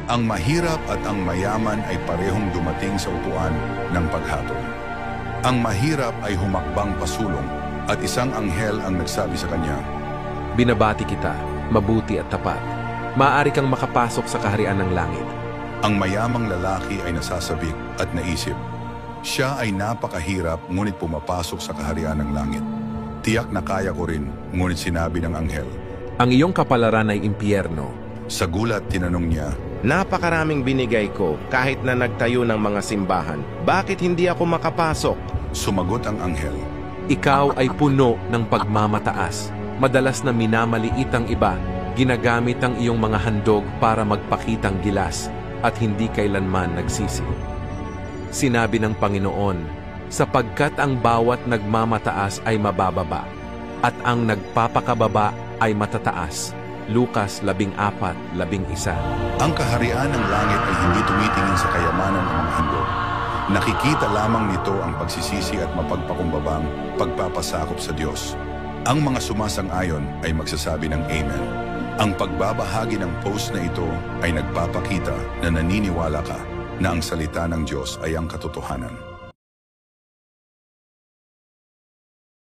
Ang mahirap at ang mayaman ay parehong dumating sa upuan ng paghatol. Ang mahirap ay humakbang pasulong at isang anghel ang nagsabi sa kanya, Binabati kita, mabuti at tapat. Maaari kang makapasok sa kaharian ng langit. ang mayamang lalaki ay nasasabik at naisip, siya ay napakahirap ngunit pumapasok sa kaharian ng langit. Tiyak na kaya ko rin, ngunit sinabi ng anghel. Ang iyong kapalaran ay impyerno. Sa gulat tinanong niya, Napakaraming binigay ko kahit na nagtayo ng mga simbahan. Bakit hindi ako makapasok? sumagot ang anghel. Ikaw ay puno ng pagmamataas. Madalas na minamaliit ang iba. Ginagamit ang iyong mga handog para magpakitang gilas at hindi kailanman nagsisi. Sinabi ng Panginoon, sapagkat ang bawat nagmamataas ay mabababa at ang nagpapakababa ay matataas. Lukas 14:11. Ang kaharian ng langit ay hindi tumitingin sa kayamanan ng mga handog. Nakikita lamang nito ang pagsisisi at mapagpakumbabang pagpapasakop sa Diyos. Ang mga sumasang-ayon ay magsasabi ng Amen. Ang pagbabahagi ng post na ito ay nagpapakita na naniniwala ka na ang salita ng Diyos ay ang katotohanan.